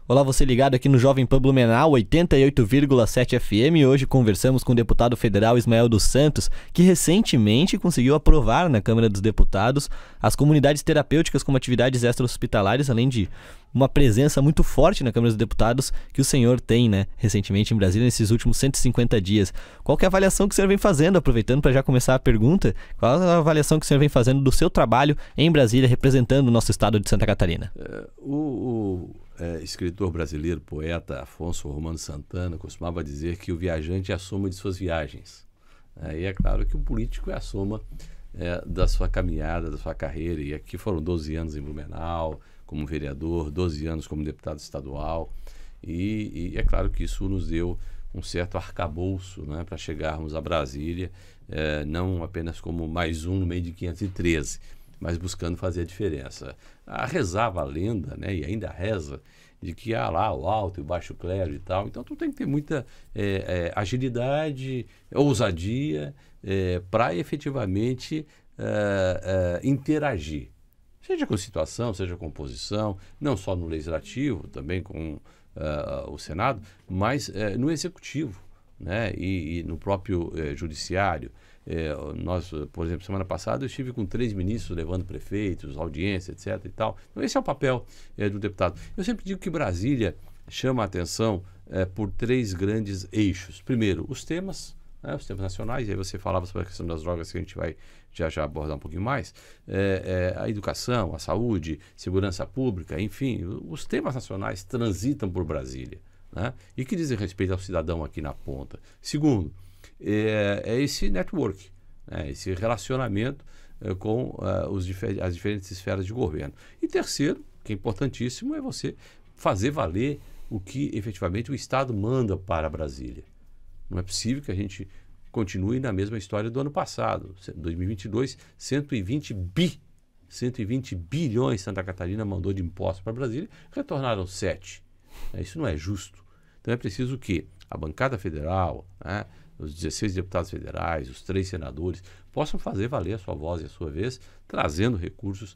Olá, você ligado aqui no Jovem Pan Blumenau 88,7 FM. Hoje conversamos com o deputado federal Ismael dos Santos, que recentemente conseguiu aprovar na Câmara dos Deputados as comunidades terapêuticas como atividades extra-hospitalares, além de uma presença muito forte na Câmara dos Deputados que o senhor tem, recentemente em Brasília, nesses últimos 150 dias. Qual que é a avaliação que o senhor vem fazendo, aproveitando para já começar a pergunta, qual é a avaliação que o senhor vem fazendo do seu trabalho em Brasília, representando o nosso estado de Santa Catarina? Escritor brasileiro, poeta Afonso Romano Santana costumava dizer que o viajante é a soma de suas viagens. E é claro que o político é a soma da sua caminhada, da sua carreira. E aqui foram 12 anos em Blumenau como vereador, 12 anos como deputado estadual. E é claro que isso nos deu um certo arcabouço, para chegarmos a Brasília, não apenas como mais um no meio de 513, mas buscando fazer a diferença. Rezava a lenda, e ainda reza, de que há lá o alto e o baixo clero e tal. Então, tu tem que ter muita agilidade, ousadia, para efetivamente interagir. Seja com situação, seja com posição, não só no legislativo, também com o Senado, mas no executivo, e no próprio judiciário. Nós, por exemplo, semana passada eu estive com 3 ministros levando prefeitos, audiência, etc. e tal. Então esse é o papel do deputado. Eu sempre digo que Brasília chama a atenção por 3 grandes eixos. Primeiro, os temas nacionais, e aí você falava sobre a questão das drogas, que a gente vai já abordar um pouquinho mais, a educação, a saúde, segurança pública, enfim, os temas nacionais transitam por Brasília, e que dizem respeito ao cidadão aqui na ponta. Segundo, esse network, esse relacionamento com as diferentes esferas de governo. E terceiro, que é importantíssimo, é você fazer valer o que efetivamente o Estado manda para Brasília. Não é possível que a gente continue na mesma história do ano passado. Em 2022, 120 bilhões Santa Catarina mandou de impostos para Brasília, retornaram 7. Isso não é justo. Então é preciso que a bancada federal, os 16 deputados federais, os 3 senadores, possam fazer valer a sua voz e a sua vez, trazendo recursos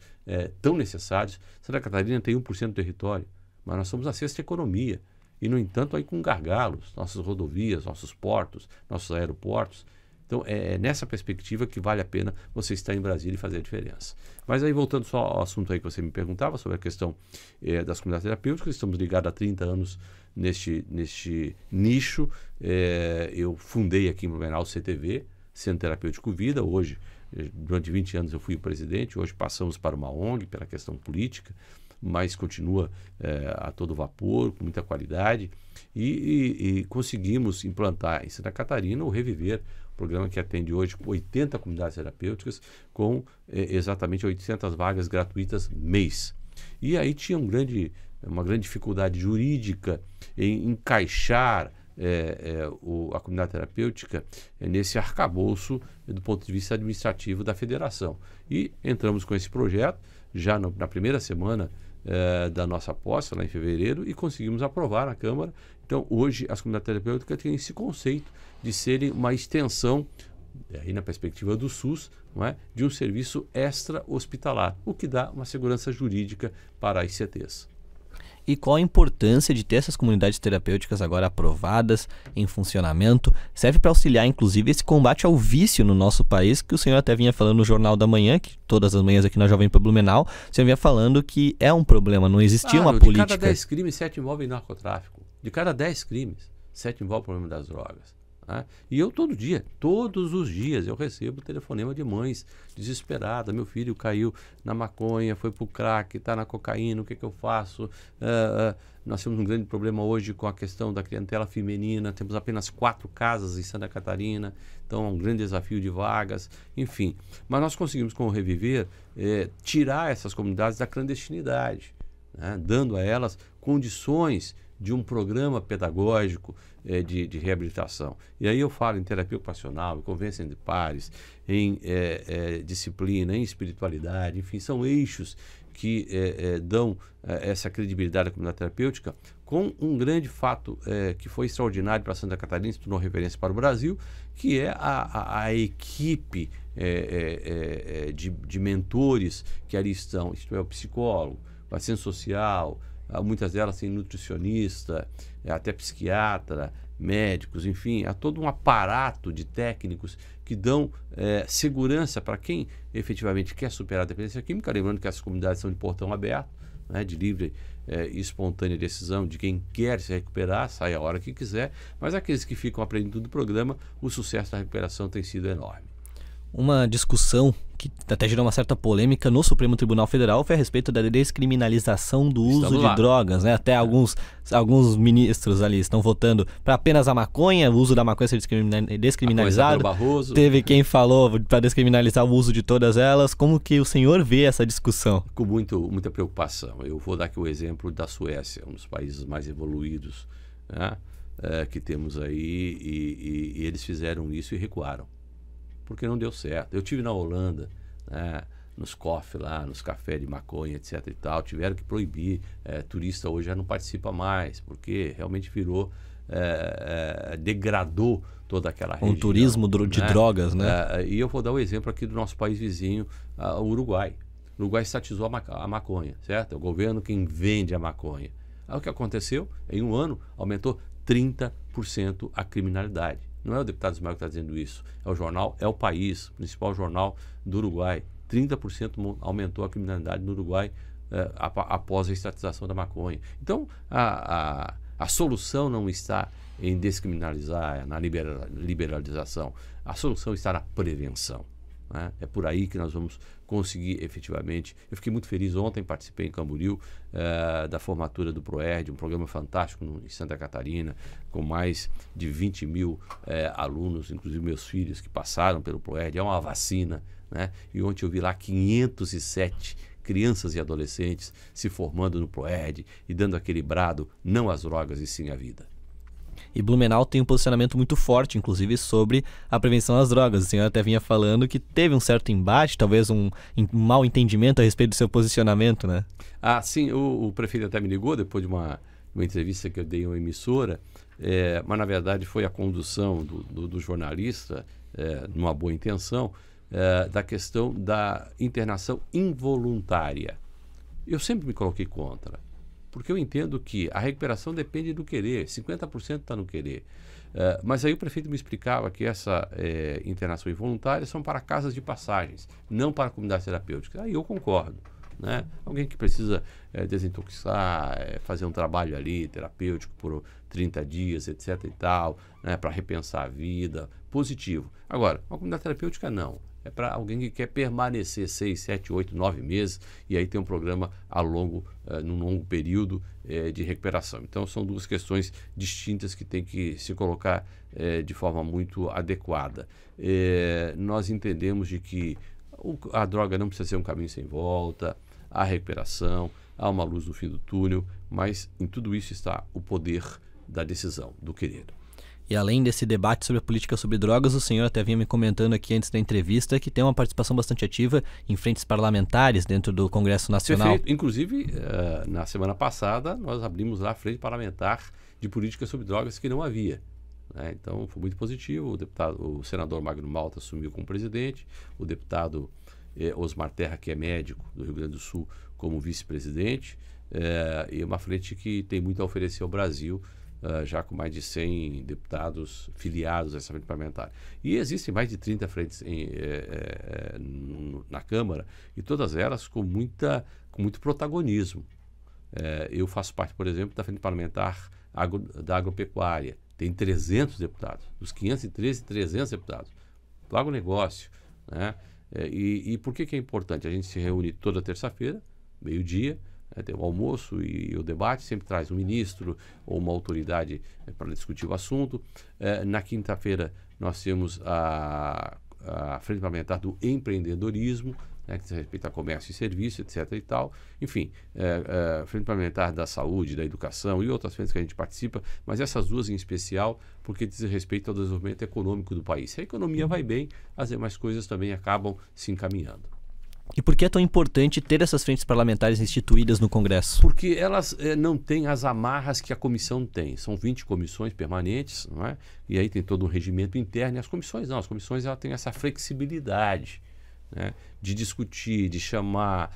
tão necessários. Santa Catarina tem 1% do território, mas nós somos a 6ª economia. E, no entanto, aí com gargalos, nossas rodovias, nossos portos, nossos aeroportos. Então, é nessa perspectiva que vale a pena você estar em Brasília e fazer a diferença. Mas aí, voltando só ao assunto aí que você me perguntava, sobre a questão das comunidades terapêuticas, estamos ligados há 30 anos neste nicho. Eu fundei aqui em Blumenau o CTV, Centro Terapêutico Vida. Hoje, durante 20 anos eu fui o presidente, hoje passamos para uma ONG, pela questão política, mas continua a todo vapor, com muita qualidade, e conseguimos implantar em Santa Catarina o Reviver, programa que atende hoje 80 comunidades terapêuticas com exatamente 800 vagas gratuitas mês. E aí tinha uma grande dificuldade jurídica em encaixar a comunidade terapêutica nesse arcabouço do ponto de vista administrativo da federação. E entramos com esse projeto já na primeira semana da nossa posse, lá em fevereiro, e conseguimos aprovar na Câmara. Então, hoje, as comunidades terapêuticas têm esse conceito de serem uma extensão, aí na perspectiva do SUS, de um serviço extra-hospitalar, o que dá uma segurança jurídica para as CTs. E qual a importância de ter essas comunidades terapêuticas agora aprovadas, em funcionamento? Serve para auxiliar, inclusive, esse combate ao vício no nosso país, que o senhor até vinha falando no Jornal da Manhã, que todas as manhãs aqui na Jovem Pan Blumenau, o senhor vinha falando que é um problema, não existia uma política. De cada 10 crimes, 7 envolvem narcotráfico. De cada 10 crimes, 7 envolvem o problema das drogas. E eu todos os dias, eu recebo telefonema de mães desesperadas. Meu filho caiu na maconha, foi pro crack, está na cocaína, o que eu faço? Nós temos um grande problema hoje com a questão da clientela feminina, temos apenas 4 casas em Santa Catarina, então é um grande desafio de vagas, enfim. Mas nós conseguimos, com o Reviver, tirar essas comunidades da clandestinidade, dando a elas condições de um programa pedagógico de reabilitação. E aí eu falo em terapia ocupacional, em convivência entre pares, em disciplina, em espiritualidade, enfim, são eixos que dão essa credibilidade à comunidade terapêutica, com um grande fato que foi extraordinário para Santa Catarina, se tornou referência para o Brasil, que é a equipe de mentores que ali estão, isto é, o psicólogo, o assistente social, muitas delas têm nutricionista, até psiquiatra, médicos, enfim, há todo um aparato de técnicos que dão segurança para quem efetivamente quer superar a dependência química, lembrando que essas comunidades são de portão aberto, né, de livre e espontânea decisão de quem quer se recuperar, sai a hora que quiser, mas aqueles que ficam aprendendo do programa, o sucesso da recuperação tem sido enorme. Uma discussão que até gerou uma certa polêmica no Supremo Tribunal Federal foi a respeito da descriminalização do uso de drogas, né? Até alguns ministros ali estão votando para apenas a maconha, o uso da maconha ser descriminalizado. Teve quem falou para descriminalizar o uso de todas elas. Como que o senhor vê essa discussão? Com muita preocupação. Eu vou dar aqui o exemplo da Suécia, um dos países mais evoluídos, né, que temos aí, e eles fizeram isso e recuaram. Porque não deu certo. Eu tive na Holanda, né, nos coffee lá, nos cafés de maconha, etc e tal, tiveram que proibir, turista hoje já não participa mais, porque realmente virou, degradou toda aquela região. Um turismo de drogas, né? E eu vou dar o exemplo aqui do nosso país vizinho, o Uruguai. O Uruguai estatizou a maconha, certo? É o governo quem vende a maconha. Aí o que aconteceu? Em um ano, aumentou 30% a criminalidade. Não é o deputado Ismael que está dizendo isso, é o jornal É o País, o principal jornal do Uruguai. 30% aumentou a criminalidade no Uruguai após a estatização da maconha. Então, a solução não está em descriminalizar, na liberalização. A solução está na prevenção, né? É por aí que nós vamos conseguir efetivamente. Eu fiquei muito feliz ontem, participei em Camboriú da formatura do ProERD, um programa fantástico em Santa Catarina, com mais de 20 mil alunos, inclusive meus filhos que passaram pelo ProERD. É uma vacina, né? E ontem eu vi lá 507 crianças e adolescentes se formando no ProERD e dando aquele brado, não às drogas e sim à vida. E Blumenau tem um posicionamento muito forte, inclusive, sobre a prevenção às drogas. O senhor até vinha falando que teve um certo embate, talvez um mau entendimento a respeito do seu posicionamento, né? Sim, o prefeito até me ligou depois de uma entrevista que eu dei em uma emissora, mas na verdade foi a condução do jornalista, numa boa intenção, da questão da internação involuntária. Eu sempre me coloquei contra. Porque eu entendo que a recuperação depende do querer, 50% está no querer. Mas aí o prefeito me explicava que essa internação involuntária são para casas de passagens, não para comunidades terapêuticas. Aí eu concordo, né? Alguém que precisa desintoxicar, fazer um trabalho ali terapêutico por 30 dias, etc e tal, né, para repensar a vida, positivo. Agora, uma comunidade terapêutica não. É para alguém que quer permanecer 6, 7, 8, 9 meses e aí tem um programa num longo período de recuperação. Então, são duas questões distintas que tem que se colocar de forma muito adequada. Nós entendemos de que a droga não precisa ser um caminho sem volta, há recuperação, há uma luz no fim do túnel, mas em tudo isso está o poder da decisão, do querer. E além desse debate sobre a política sobre drogas, o senhor até vinha me comentando aqui antes da entrevista que tem uma participação bastante ativa em frentes parlamentares dentro do Congresso Nacional. Perfeito. Inclusive, na semana passada, nós abrimos lá a frente parlamentar de política sobre drogas que não havia, né? Então, foi muito positivo. O senador Magno Malta assumiu como presidente, o deputado Osmar Terra, que é médico do Rio Grande do Sul, como vice-presidente, e uma frente que tem muito a oferecer ao Brasil, já com mais de 100 deputados filiados a essa frente parlamentar. E existem mais de 30 frentes na Câmara, e todas elas com muito protagonismo. Eu faço parte, por exemplo, da frente parlamentar da agropecuária. Tem 300 deputados. Dos 513, 300 deputados. Do agronegócio, né? E por que é importante? A gente se reúne toda terça-feira, meio-dia, tem o almoço e o debate, sempre traz um ministro ou uma autoridade para discutir o assunto. Na quinta-feira nós temos a frente parlamentar do empreendedorismo, né, que diz respeito a comércio e serviço, etc. e tal. Enfim, frente parlamentar da saúde, da educação e outras frentes que a gente participa, mas essas duas em especial porque diz respeito ao desenvolvimento econômico do país. Se a economia vai bem, as demais coisas também acabam se encaminhando. E por que é tão importante ter essas frentes parlamentares instituídas no Congresso? Porque elas não têm as amarras que a comissão tem. São 20 comissões permanentes, não é? E aí tem todo um regimento interno. E as comissões não. As comissões ela têm essa flexibilidade, né, de discutir, de chamar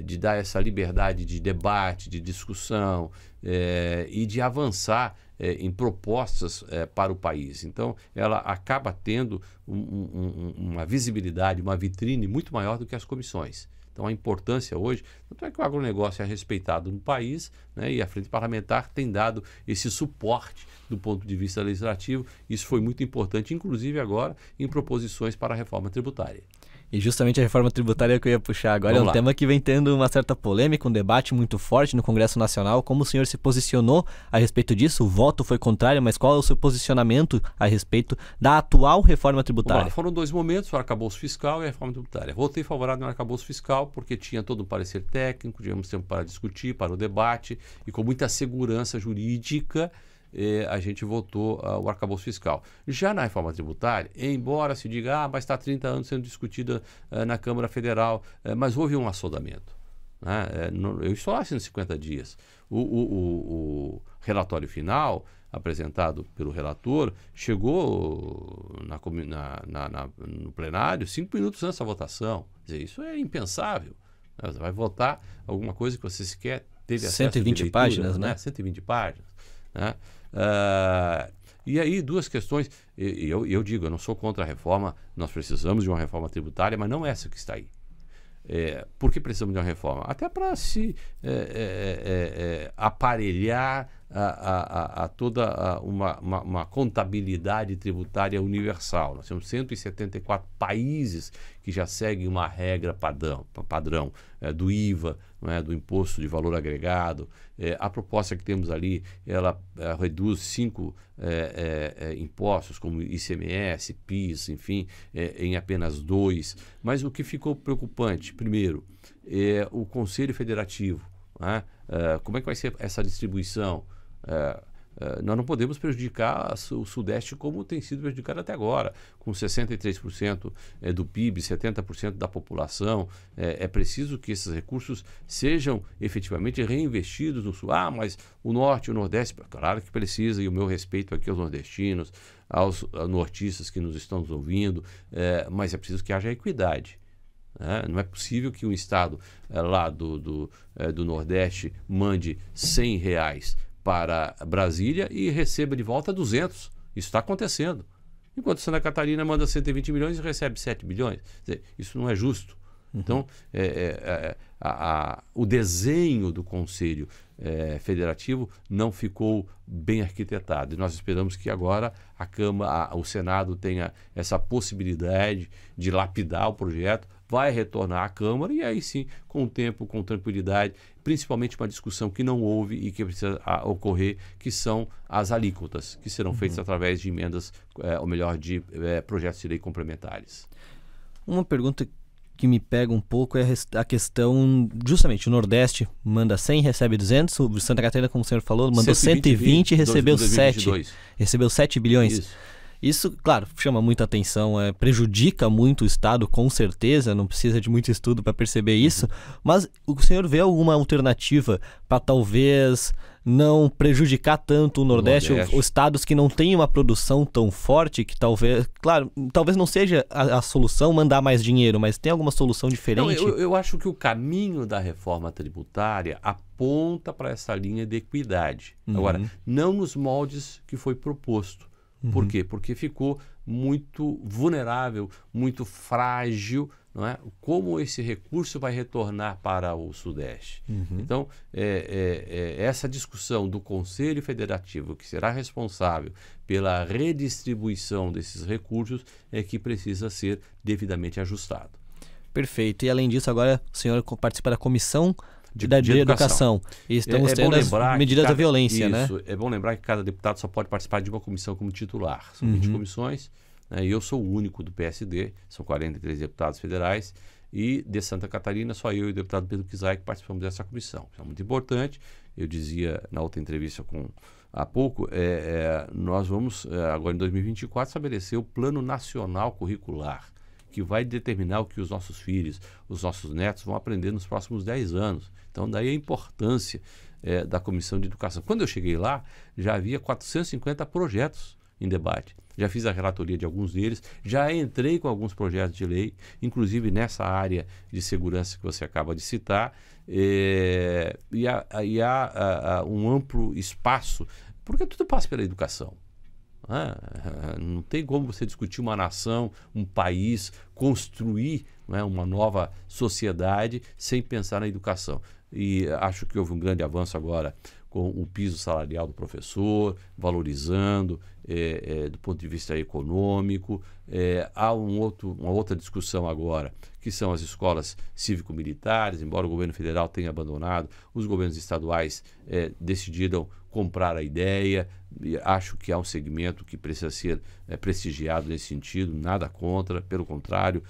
de dar essa liberdade de debate, de discussão e de avançar em propostas para o país. Então, ela acaba tendo uma visibilidade, uma vitrine muito maior do que as comissões. Então, a importância hoje, tanto é que o agronegócio é respeitado no país, né, e a Frente Parlamentar tem dado esse suporte do ponto de vista legislativo. Isso foi muito importante, inclusive agora, em proposições para a reforma tributária. E justamente a reforma tributária que eu ia puxar agora Vamos é um lá. tema que vem tendo uma certa polêmica, um debate muito forte no Congresso Nacional. Como o senhor se posicionou a respeito disso? O voto foi contrário, mas qual é o seu posicionamento a respeito da atual reforma tributária? Foram dois momentos, o arcabouço fiscal e a reforma tributária. Votei favorável no arcabouço fiscal porque tinha todo um parecer técnico, tivemos tempo para discutir, para o debate, e com muita segurança jurídica a gente votou o arcabouço fiscal. Já na reforma tributária, embora se diga, mas está há 30 anos sendo discutida na Câmara Federal, mas houve um assodamento. Né? Eu estou lá nos 50 dias. O relatório final, apresentado pelo relator, chegou no plenário 5 minutos antes da votação. Quer dizer, isso é impensável. Você vai votar alguma coisa que você sequer teve acesso 120 de leitura, páginas, né? 120 páginas. Né? E aí, duas questões. Eu digo, eu não sou contra a reforma, nós precisamos de uma reforma tributária, mas não essa que está aí. Por que precisamos de uma reforma? Até para se aparelhar a toda uma contabilidade tributária universal. Nós temos 174 países que já seguem uma regra padrão do IVA, não é, do Imposto de Valor Agregado. A proposta que temos ali, ela reduz 5 impostos, como ICMS, PIS, enfim, em apenas 2. Mas o que ficou preocupante, primeiro, o Conselho Federativo. Né? Como é que vai ser essa distribuição? Nós não podemos prejudicar o Sudeste como tem sido prejudicado até agora, com 63% do PIB, 70% da população. É preciso que esses recursos sejam efetivamente reinvestidos no Sul. Mas o Norte e o Nordeste, claro que precisa, e o meu respeito aqui aos nordestinos, aos nortistas que nos estão nos ouvindo, mas é preciso que haja equidade. Não é possível que um estado lá do Nordeste mande R$100 para Brasília e receba de volta 200. Isso está acontecendo. Enquanto Santa Catarina manda 120 milhões e recebe 7 bilhões. Quer dizer, isso não é justo. Então, o desenho do Conselho Federativo não ficou bem arquitetado. E nós esperamos que agora a Câmara, o Senado tenha essa possibilidade de lapidar o projeto, vai retornar à Câmara e aí sim, com o tempo, com tranquilidade, principalmente uma discussão que não houve e que precisa ocorrer, que são as alíquotas, que serão feitas através de emendas, ou melhor, de projetos de lei complementares. Uma pergunta que me pega um pouco é a questão, justamente, o Nordeste manda 100, recebe 200, o Santa Catarina, como o senhor falou, mandou 120 e recebeu 7. Recebeu 7 bilhões. Isso, claro, chama muita atenção, prejudica muito o Estado, com certeza, não precisa de muito estudo para perceber isso, mas o senhor vê alguma alternativa para talvez não prejudicar tanto o Nordeste. Os estados que não têm uma produção tão forte, que talvez, claro, talvez não seja a solução mandar mais dinheiro, mas tem alguma solução diferente? Não, eu acho que o caminho da reforma tributária aponta para essa linha de equidade. Agora, não nos moldes que foi proposto. Por quê? Porque ficou muito vulnerável, muito frágil, não é? Como esse recurso vai retornar para o Sudeste. Então, essa discussão do Conselho Federativo, que será responsável pela redistribuição desses recursos, é que precisa ser devidamente ajustado. Perfeito. E além disso, agora o senhor participa da Comissão de Educação. E estamos tendo as medidas da violência, né? Isso, é bom lembrar que cada deputado só pode participar de uma comissão como titular. São 20 comissões, né? E eu sou o único do PSD, são 43 deputados federais, e de Santa Catarina só eu e o deputado Pedro Kizai que participamos dessa comissão. Isso é muito importante. Eu dizia na outra entrevista há pouco, nós vamos, agora em 2024, estabelecer o Plano Nacional Curricular, que vai determinar o que os nossos filhos, os nossos netos vão aprender nos próximos 10 anos. Então, daí a importância da Comissão de Educação. Quando eu cheguei lá, já havia 450 projetos em debate. já fiz a relatoria de alguns deles, já entrei com alguns projetos de lei, inclusive nessa área de segurança que você acaba de citar, e há um amplo espaço, porque tudo passa pela educação. Não tem como você discutir uma nação, um país, construir, não é, uma nova sociedade sem pensar na educação. E acho que houve um grande avanço agora com o piso salarial do professor, valorizando do ponto de vista econômico. Há uma outra discussão agora, que são as escolas cívico-militares, embora o governo federal tenha abandonado, os governos estaduais decidiram comprar a ideia. E acho que há um segmento que precisa ser prestigiado nesse sentido, nada contra, pelo contrário,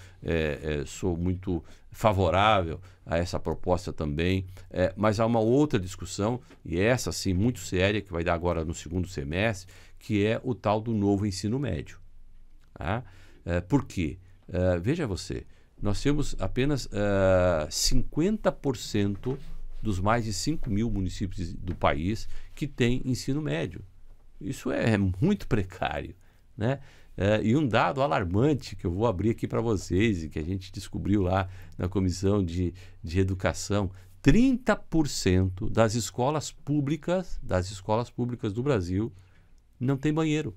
sou muito favorável a essa proposta também, mas há uma outra discussão, e essa sim muito séria, que vai dar agora no segundo semestre, que é o tal do novo ensino médio. Tá? Por quê? Veja você, nós temos apenas 50% dos mais de 5 mil municípios do país que têm ensino médio. Isso é muito precário, né? E um dado alarmante que eu vou abrir aqui para vocês e que a gente descobriu lá na Comissão de Educação: 30% das escolas públicas do Brasil não tem banheiro.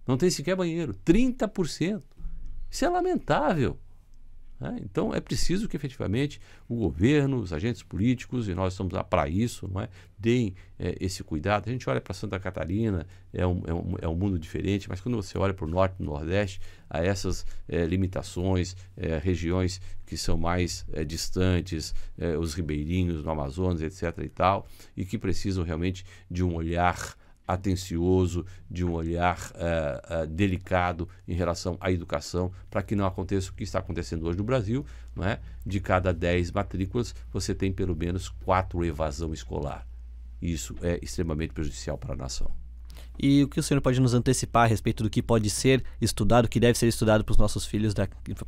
Não tem sequer banheiro. 30%. Isso é lamentável. Então é preciso que efetivamente o governo, os agentes políticos, e nós estamos lá para isso, não é? Deem esse cuidado. A gente olha para Santa Catarina, é um mundo diferente, mas quando você olha para o norte e o nordeste, há essas limitações, regiões que são mais distantes, os ribeirinhos no Amazonas, etc. e tal, e que precisam realmente de um olhar atencioso, de um olhar delicado em relação à educação, para que não aconteça o que está acontecendo hoje no Brasil, não é? De cada 10 matrículas, você tem pelo menos 4 evasão escolar. Isso é extremamente prejudicial para a nação. E o que o senhor pode nos antecipar a respeito do que pode ser estudado, que deve ser estudado para os nossos filhos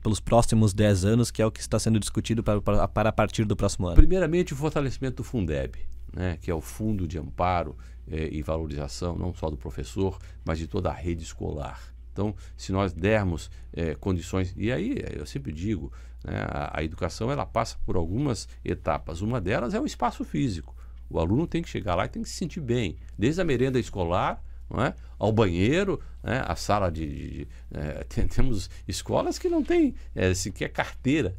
pelos próximos 10 anos, que é o que está sendo discutido para a partir do próximo ano? Primeiramente, o fortalecimento do Fundeb, né, que é o Fundo de Amparo e Valorização, não só do professor, mas de toda a rede escolar. Então, se nós dermos condições, e aí eu sempre digo, né, a educação ela passa por algumas etapas. Uma delas é o espaço físico. O aluno tem que chegar lá e tem que se sentir bem, desde a merenda escolar, não é, ao banheiro, né, a sala temos escolas que não têm sequer carteira,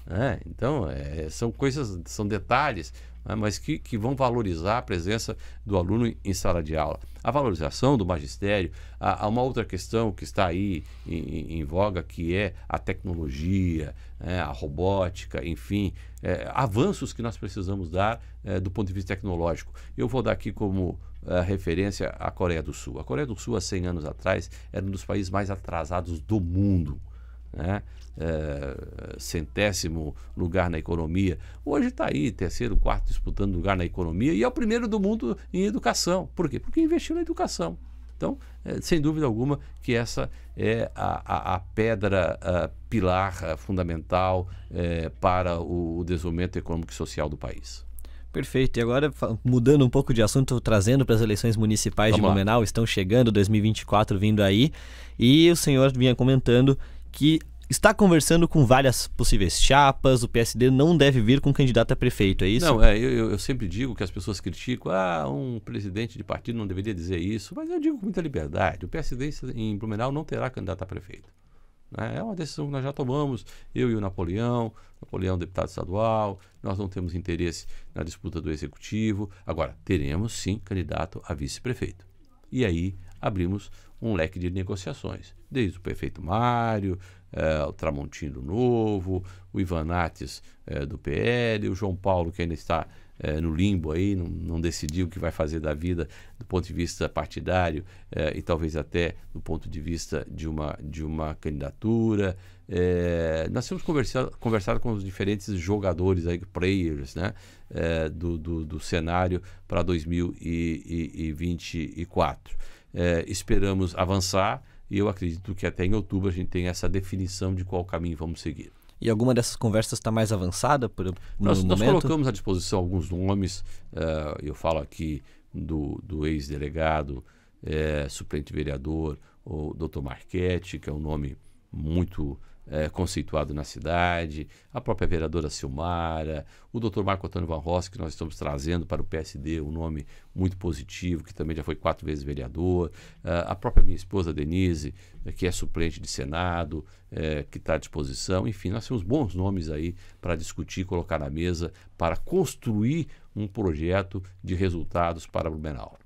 né? Então, são coisas, são detalhes, né, mas que vão valorizar a presença do aluno em sala de aula. A valorização do magistério. Há uma outra questão que está aí em voga, que é a tecnologia, a robótica, enfim, avanços que nós precisamos dar do ponto de vista tecnológico. Eu vou dar aqui como referência a Coreia do Sul. A Coreia do Sul, há 100 anos atrás, era um dos países mais atrasados do mundo, né? 100º lugar na economia. Hoje está aí, 3º, 4º disputando lugar na economia, e é o primeiro do mundo em educação. Por quê? Porque investiu na educação. Então, sem dúvida alguma que essa é a pedra pilar fundamental para o desenvolvimento econômico e social do país. Perfeito. E agora, mudando um pouco de assunto, trazendo para as eleições municipais de Blumenau, estão chegando, 2024 vindo aí, e o senhor vinha comentando que está conversando com várias possíveis chapas, o PSD não deve vir com candidato a prefeito, é isso? Não, eu sempre digo que as pessoas criticam, um presidente de partido não deveria dizer isso, mas eu digo com muita liberdade, o PSD em Blumenau não terá candidato a prefeito. É uma decisão que nós já tomamos, eu e o Napoleão, deputado estadual, nós não temos interesse na disputa do executivo. Agora, teremos sim candidato a vice-prefeito. E aí abrimos um leque de negociações, desde o prefeito Mário, o Tramontino Novo, o Ivan Nates do PL, o João Paulo, que ainda está no limbo aí, não decidiu o que vai fazer da vida do ponto de vista partidário e talvez até do ponto de vista de uma candidatura. Nós temos conversado com os diferentes jogadores aí, players, né, do cenário para 2024. Esperamos avançar e eu acredito que até em outubro a gente tem essa definição de qual caminho vamos seguir. E alguma dessas conversas está mais avançada nós colocamos à disposição alguns nomes. Eu falo aqui do ex-delegado, suplente vereador, o Dr. Marchetti, que é um nome muito conceituado na cidade, a própria vereadora Silmara, o Dr. Marco Antônio Van Rossi, que nós estamos trazendo para o PSD, um nome muito positivo, que também já foi 4 vezes vereador, a própria minha esposa Denise, que é suplente de Senado, que está à disposição. Enfim, nós temos bons nomes aí para discutir, colocar na mesa, para construir um projeto de resultados para Blumenau.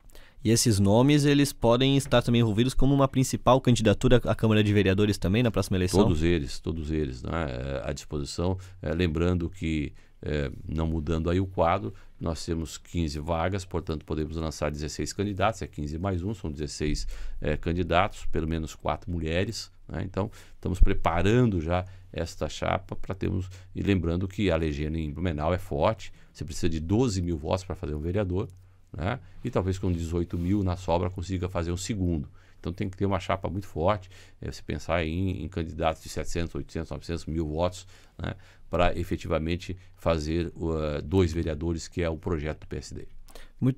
E esses nomes, eles podem estar também envolvidos como uma principal candidatura à Câmara de Vereadores também na próxima eleição? Todos eles, né, à disposição. Lembrando que, não mudando aí o quadro, nós temos 15 vagas, portanto podemos lançar 16 candidatos, 15 mais 1, são 16 candidatos, pelo menos 4 mulheres, né? Então estamos preparando já esta chapa para termos, e lembrando que a legenda em Blumenau é forte, você precisa de 12 mil votos para fazer um vereador, né? E talvez com 18 mil na sobra consiga fazer um segundo. Então tem que ter uma chapa muito forte, se pensar em candidatos de 700, 800, 900 mil votos, né, para efetivamente fazer 2 vereadores, que é o projeto do PSD.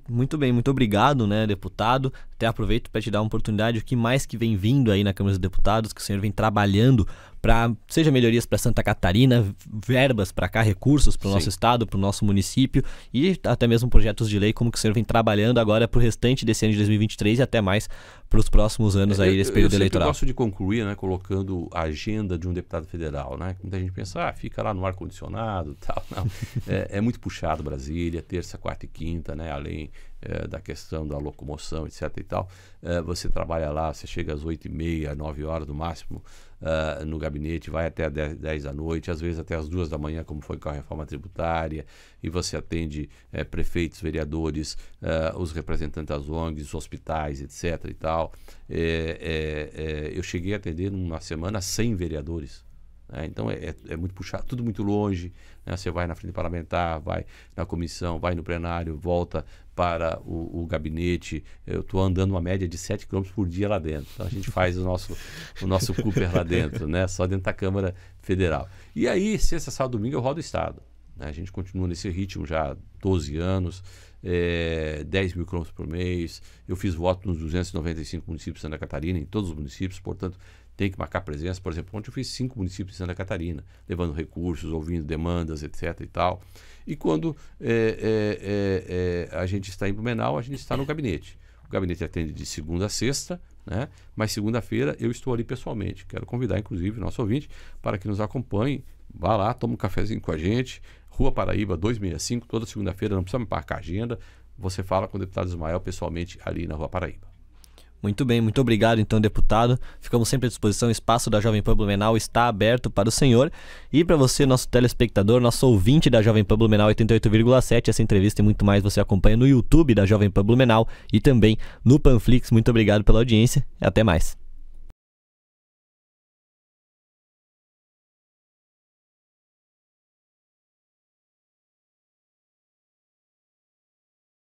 Muito bem, muito obrigado, né, deputado. Até aproveito para te dar uma oportunidade, o que mais que vem vindo aí na Câmara dos Deputados, que o senhor vem trabalhando para, seja melhorias para Santa Catarina, verbas para cá, recursos para o nosso estado, para o nosso município, e até mesmo projetos de lei, como que o senhor vem trabalhando agora para o restante desse ano de 2023 e até mais para os próximos anos aí desse período eleitoral. Eu gosto de concluir, né, colocando a agenda de um deputado federal, né? Muita gente pensa, fica lá no ar-condicionado e tal. Não, é muito puxado Brasília, terça, quarta e quinta, né? Além da questão da locomoção, etc. e tal. Você trabalha lá, você chega às 8h30, 9 horas no máximo no gabinete, vai até 10 da noite, às vezes até às 2 da manhã, como foi com a reforma tributária, e você atende prefeitos, vereadores, os representantes das ONGs, os hospitais, etc. e tal. Eu cheguei a atender numa semana 100 vereadores. Então é muito puxado, tudo muito longe, né? Você vai na frente parlamentar, vai na comissão, vai no plenário, volta para o gabinete. Eu estou andando uma média de 7 km por dia lá dentro. Então a gente faz o nosso Cooper lá dentro, né? Só dentro da Câmara Federal. E aí, sexta, sábado, domingo, eu rodo o estado, né? A gente continua nesse ritmo já há 12 anos, 10 mil quilômetros por mês. Eu fiz voto nos 295 municípios de Santa Catarina, em todos os municípios, portanto tem que marcar presença. Por exemplo, ontem eu fiz 5 municípios de Santa Catarina, levando recursos, ouvindo demandas, etc. e tal. E quando a gente está em Blumenau, a gente está no gabinete. O gabinete atende de segunda a sexta, né? Mas segunda-feira eu estou ali pessoalmente. Quero convidar, inclusive, o nosso ouvinte para que nos acompanhe. Vá lá, toma um cafezinho com a gente. Rua Paraíba 265, toda segunda-feira, não precisa me marcar agenda. Você fala com o deputado Ismael pessoalmente ali na Rua Paraíba. Muito bem, muito obrigado então, deputado. Ficamos sempre à disposição, o espaço da Jovem Pan Blumenau está aberto para o senhor. E para você, nosso telespectador, nosso ouvinte da Jovem Pan Blumenau 88,7, essa entrevista e muito mais você acompanha no YouTube da Jovem Pan Blumenau e também no Panflix. Muito obrigado pela audiência e até mais.